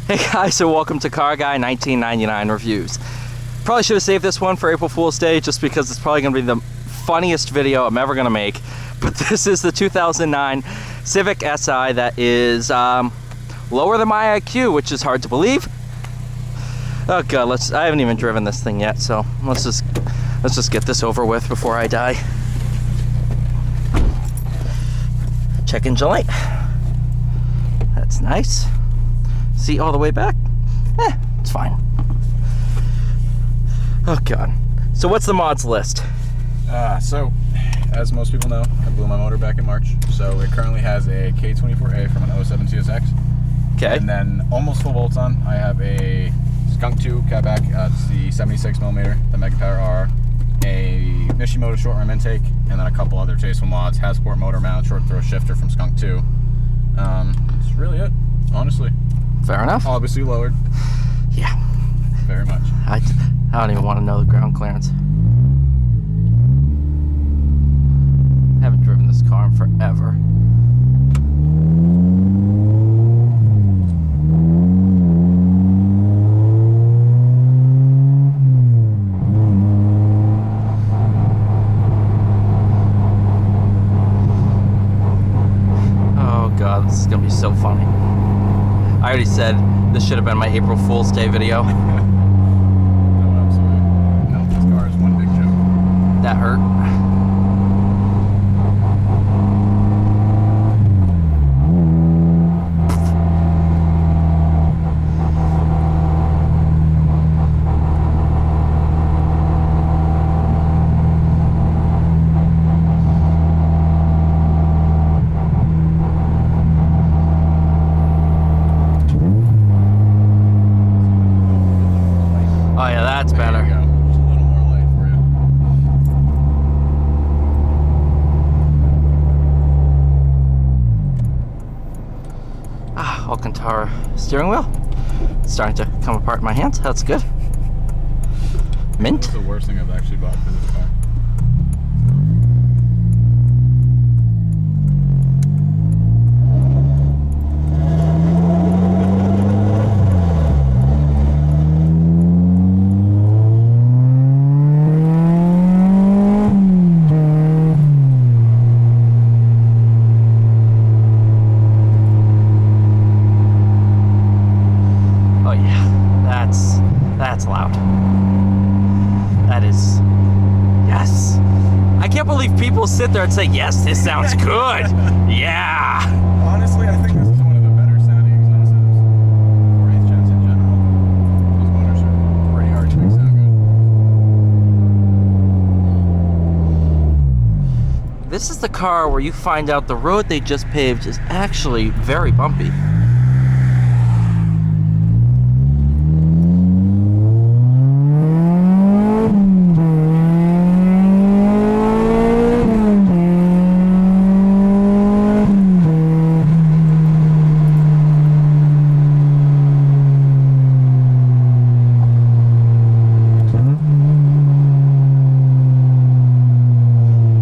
Hey guys, so welcome to Car Guy 1999 Reviews. Probably should have saved this one for April Fool's Day just because it's probably going to be the funniest video I'm ever going to make. But this is the 2009 Civic Si that is lower than my IQ, which is hard to believe. Oh god, I haven't even driven this thing yet, so let's just get this over with before I die. Check engine light. That's nice. Seat all the way back. It's fine. Oh god. So what's the mods list? So, as most people know, I blew my motor back in March. So it currently has a K24A from an 07 CSX. Okay. And then almost full bolts on, I have a Skunk 2 catback. It's the 76mm, the Mega Power R, a Mishimoto short rim intake, and then a couple other tasteful mods. Hasport motor mount, short throw shifter from Skunk 2. That's really it, honestly. Fair enough. Obviously lowered. Yeah. Very much. I don't even want to know the ground clearance. Haven't driven this car in forever. Oh god, this is gonna be so funny. I already said this should have been my April Fool's Day video. No, absolutely. No, this car is one big joke. That hurt. Oh yeah, that's better. There you go. Just a little more light for you. Alcantara steering wheel. It's starting to come apart in my hands. That's good. Mint. That's the worst thing I've actually bought for this car. Oh yeah, that's loud. That is, yes. I can't believe people sit there and say, yes, this sounds good. Yeah. Honestly, I think this is one of the better sounding exhausts for 8th gens in general. These motors are pretty hard to make sound good. This is the car where you find out the road they just paved is actually very bumpy.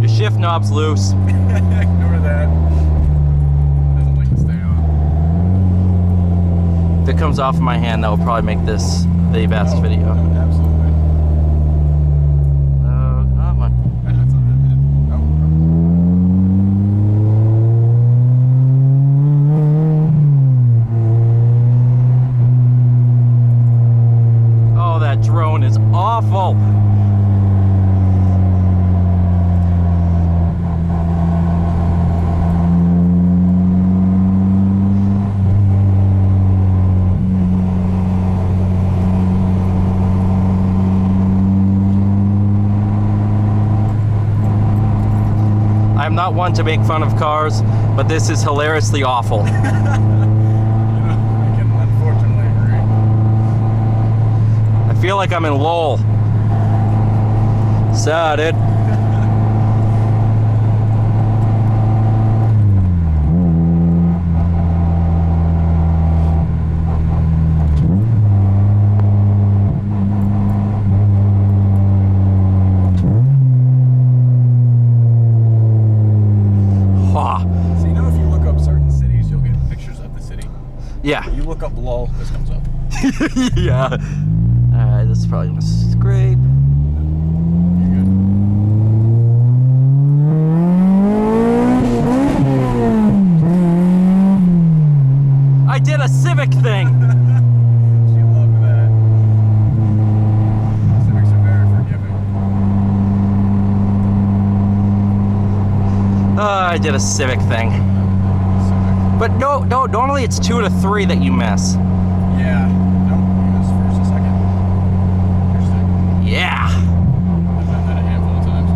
Shift knob's loose. Ignore that. Doesn't like to stay on. If it comes off of my hand, that will probably make this the best video. No, absolutely. Come on. That's not that Oh, that drone is awful. I'm not one to make fun of cars, but this is hilariously awful. I can unfortunately agree. I feel like I'm in Lowell. So, dude. Yeah. You look up below, this comes up. Yeah. Alright, this is probably gonna scrape. You're good. I did a Civic thing! She loved that. Civics are very forgiving. I did a Civic thing. Civic. But no, normally it's 2 to 3 that you miss. Yeah. Nope. You missed first and second. Here's second. Yeah! I've done that a handful of times.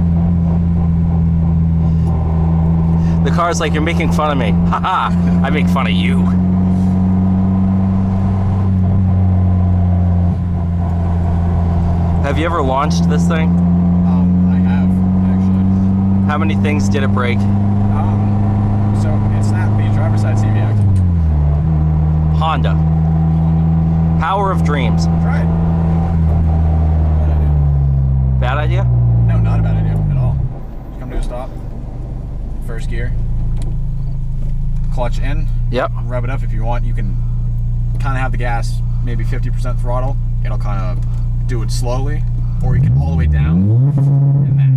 The car's like, you're making fun of me. Haha! I make fun of you. Have you ever launched this thing? I have, actually. How many things did it break? So it's not the driver's side Civic. Honda. Power of dreams. Try it. Bad Bad idea? idea. No, not a bad idea at all. Just come to a stop. First gear. Clutch in. Yep. Rev it up if you want. You can kind of have the gas maybe 50% throttle. It'll kind of do it slowly, or you can all the way down and that.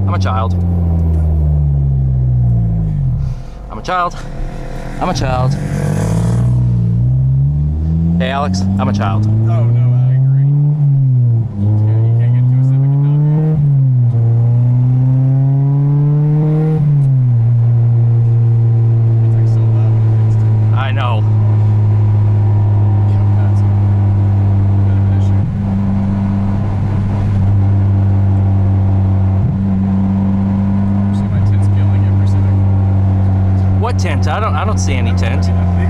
I'm a child. I'm a child. I'm a child. Hey Alex, I'm a child. Oh no, I agree. Yeah, you can't get into a Civic and not be. It's like so loud when it hits too. I know. Yeah, that's a bit of an issue. See my tint's killing every Civic. What tint? I don't see any tint. I mean,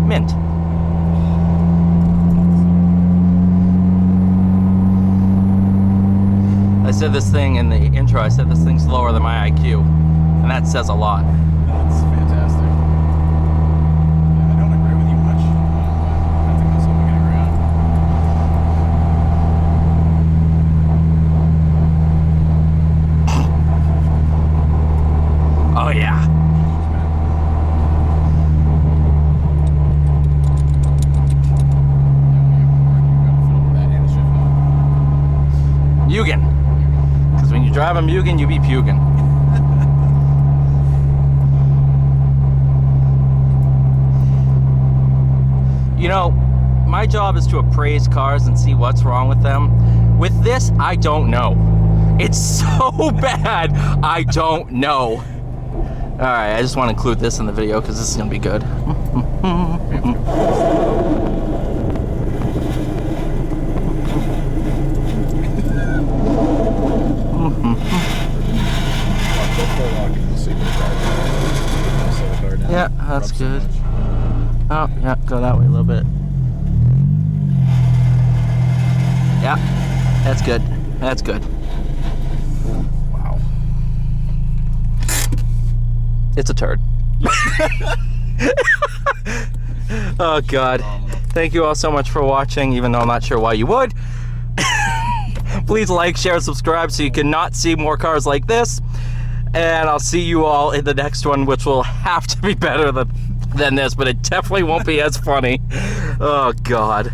Mint. I said this thing in the intro, I said this thing's lower than my IQ. And that says a lot. That's fantastic. Yeah, I don't agree with you much, but I think that's what we can agree on. Oh yeah. Mugen. Because when you drive a Mugen, you be pugin'. You know, my job is to appraise cars and see what's wrong with them. With this, I don't know. It's so bad, I don't know. Alright, I just want to include this in the video because this is going to be good. Yeah, that's good. Oh, yeah, go that way a little bit. Yeah, that's good. That's good. Wow. It's a turd. Oh, God. Thank you all so much for watching, even though I'm not sure why you would. Please like, share, subscribe so you can not see more cars like this. And I'll see you all in the next one, which will have to be better than this, but it definitely won't be as funny. Oh, God.